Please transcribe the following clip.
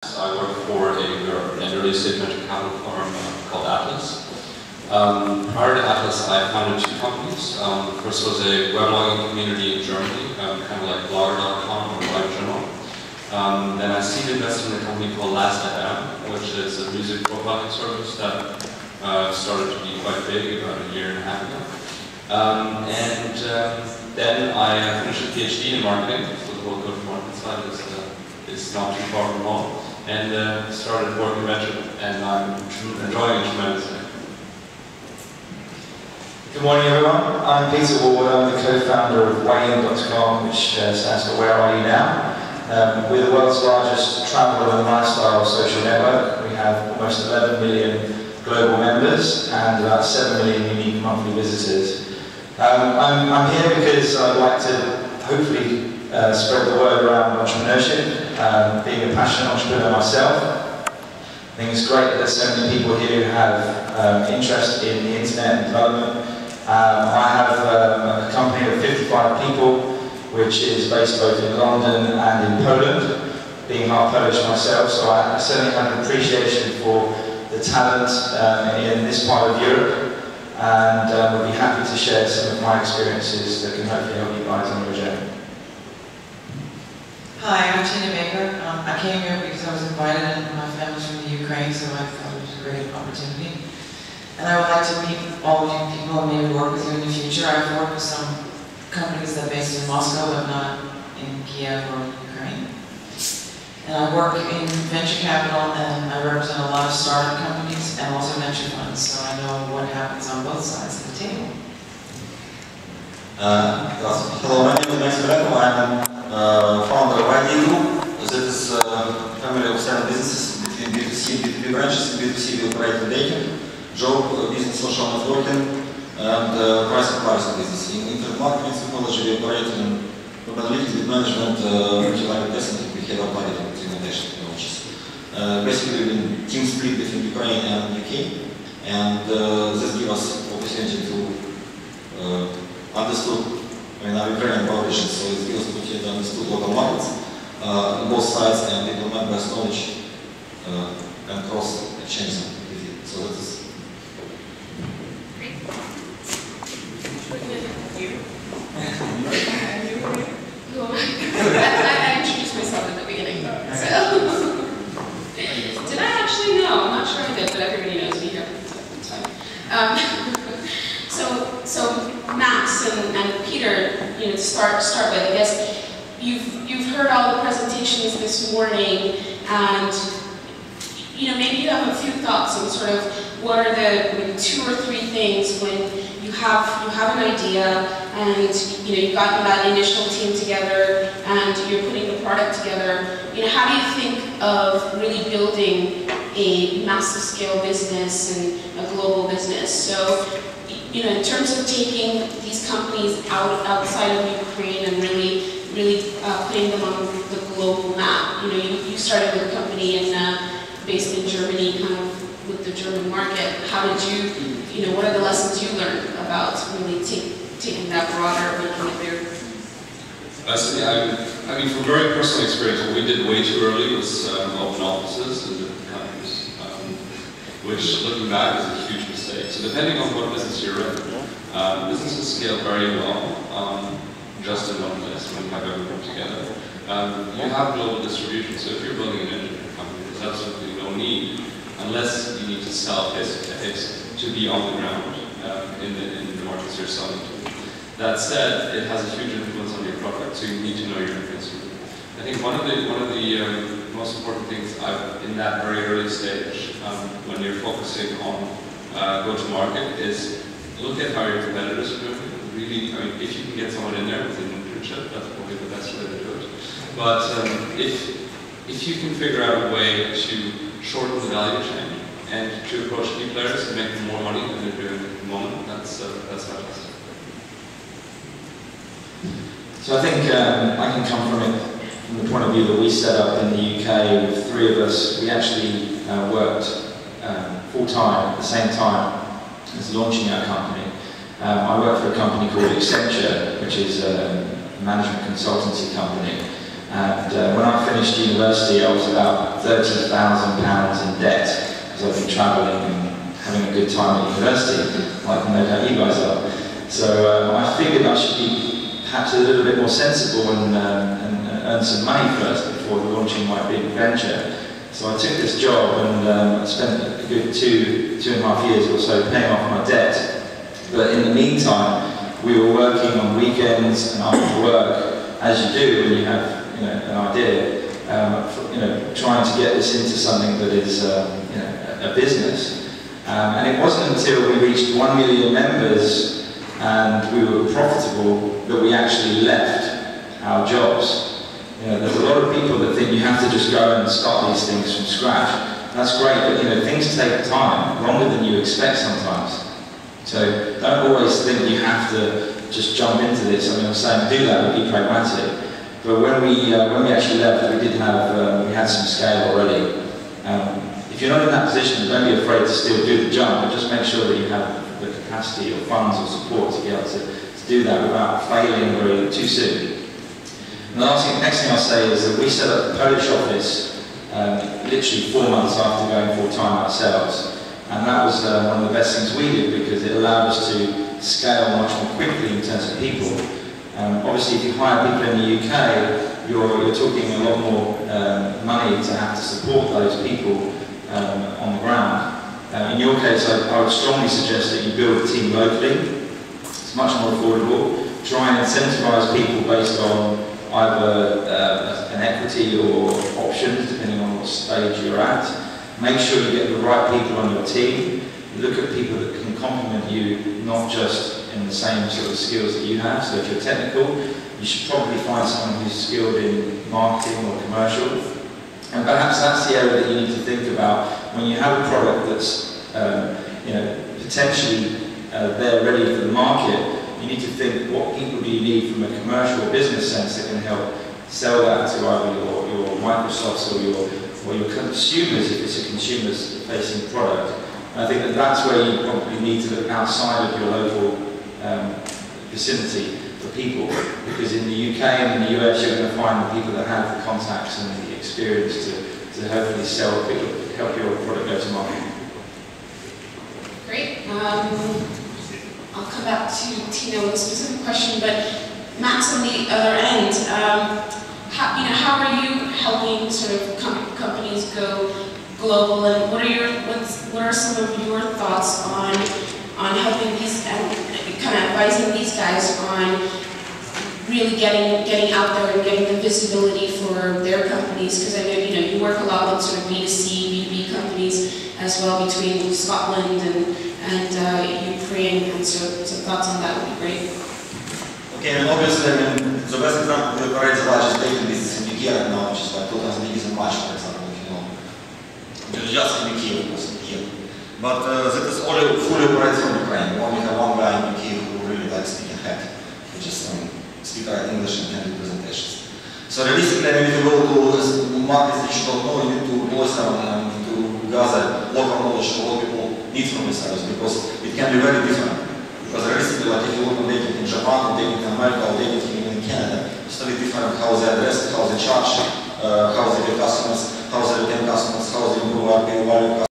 I work for an early stage venture capital firm called Atlas. Prior to Atlas, I founded two companies. The first was a weblogging community in Germany, kind of like blogger.com or LiveJournal. Then I seed invested in a company called Last.fm, which is a music profiling service that started to be quite big about a year and a half ago. Then I finished a PhD in marketing, so the whole go-to-market side is not too far from home, and started working venture, and I'm enjoying it tremendously. Good morning, everyone. I'm Peter Ward. I'm the co-founder of Wayne.com, which stands for Where Are You Now? We're the world's largest travel and lifestyle social network. We have almost 11 million global members and about 7 million unique monthly visitors. I'm here because I'd like to hopefully spread the word around entrepreneurship. Being a passionate entrepreneur myself, I think it's great that there's so many people here who have interest in the internet and development. I have a company of 55 people, which is based both in London and in Poland, being half Polish myself, so I certainly have an appreciation for the talent in this part of Europe, and would be happy to share some of my experiences that can hopefully help you guys on your journey. Hi, I'm Tina Baker. I came here because I was invited, and my family's from the Ukraine, so I thought it was a great opportunity. And I would like to meet all of you people and maybe work with you in the future. I've worked with some companies that are based in Moscow, but not in Kiev or Ukraine. And I work in venture capital, and I represent a lot of startup companies and also venture funds, so I know what happens on both sides of the table. Hello, my name is Max Milenko. I'm founder of ID Group. That is a family of 7 businesses between B2C and B2B branches. In B2C we operate in dating, job, business, social networking, and price comparison business. In internet marketing technology we operate in analytics, lead management, multi-line testing, we have our targeting segmentation technologies. Basically we're in team split between Ukraine and UK, and this gives us opportunity to understood. I'm Ukrainian politician, so it gives us opportunity to understand local markets on both sides and implement best knowledge and cross exchange them with it. So that is. Great. I introduced myself at the beginning, so. Did I actually? No, I'm not sure I did, but everybody knows me here. It's fine. So Max and Peter, to start with, I guess you've heard all the presentations this morning, and maybe you have a few thoughts on sort of what are the 2 or 3 things when you have an idea and you've gotten that initial team together and you're putting the product together. How do you think of really building a massive scale business and a global business? So in terms of taking these companies outside of Ukraine and really putting them on the global map. You started with a company based in Germany, kind of with the German market. How did you, what are the lessons you learned about really taking that broader, making it bigger? I mean, from very personal experience, what we did way too early was open offices in different countries, which, looking back, is a huge mistake. So depending on what business you're in, businesses scale very well just in one place when you have everything together. You have global distribution, so if you're building an engineering company, there's absolutely no need, unless you need to sell face-to-face, to be on the ground in the markets you're selling to. That said, it has a huge influence on your product, so you need to know your consumer. I think one of the most important things in that very early stage, when you're focusing on go-to-market, is look at how your competitors are doing it. Really, if you can get someone in there with an internship, that's probably the best way to do it. But if you can figure out a way to shorten the value chain and to approach key players and make them more money than they're doing at the moment, that's fantastic. So I think I can come from it from the point of view that we set up in the UK with 3 of us. We actually worked full-time at the same time as launching our company. I worked for a company called Accenture, which is a management consultancy company, And when I finished university, I was about £30,000 in debt, because I've been travelling and having a good time at university, like no doubt you guys are. So I figured I should be perhaps a little bit more sensible and earn some money first before launching my big venture. So I took this job and I spent a good two and a half years or so paying off my debt. But in the meantime, we were working on weekends and after work, as you do when you have an idea, trying to get this into something that is a business. And it wasn't until we reached 1 million members and we were profitable that we actually left our jobs. There's a lot of people that think you have to just go and start these things from scratch. That's great, but things take time, longer than you expect sometimes. So don't always think you have to just jump into this. I mean, I'm saying do that, but be pragmatic. But when we actually left, we had some scale already. If you're not in that position, don't be afraid to still do the jump, but just make sure that you have the capacity or funds or support to be able to do that without failing too soon. And the next thing I'll say is that we set up the Polish office literally 4 months after going full-time ourselves. And that was one of the best things we did, because it allowed us to scale much more quickly in terms of people. Obviously, if you hire people in the UK, you're talking a lot more money to have to support those people on the ground. In your case, I would strongly suggest that you build a team locally. It's much more affordable. Try and incentivize people based on either an equity or options, depending on what stage you're at. Make sure you get the right people on your team. Look at people that can complement you, not just in the same sort of skills that you have. So if you're technical, you should probably find someone who's skilled in marketing or commercial. And perhaps that's the area that you need to think about when you have a product that's potentially there ready for the market. You need to think, what people do you need from a commercial or business sense that can help sell that to either your Microsofts or your consumers, if it's a consumer-facing product. And I think that that's where you probably need to look outside of your local vicinity for people, because in the UK and in the US you're going to find the people that have the contacts and the experience to hopefully help your product go to market. Great. I'll come back to Tina with a specific question, but Max, on the other end, how are you helping sort of companies go global, and what are some of your thoughts on helping these and kind of advising these guys on really getting out there and getting the visibility for their companies? Because I know you work a lot with sort of B2C, B2B companies as well, between Scotland and Ukraine, and so thoughts on that would be great. Okay, and obviously, the best example, we operate the largest dating business in UK right now, which is like 2,000 biggest in March, for example, if you know. Just in UK, of course, in Kiev. But that is all fully operated from Ukraine. We only have one guy in UK who really likes speaking head, who just speak English and can do presentations. So realistically, if you go to markets that you don't know, you need to bolster and to gather local knowledge of what people need from this service, because it can be very different. Because realistically, like if you look at dating in Japan, or dating in America, or dating in Canada, it's totally different how they address, how they charge, how they get customers, how they retain customers, how they improve our value.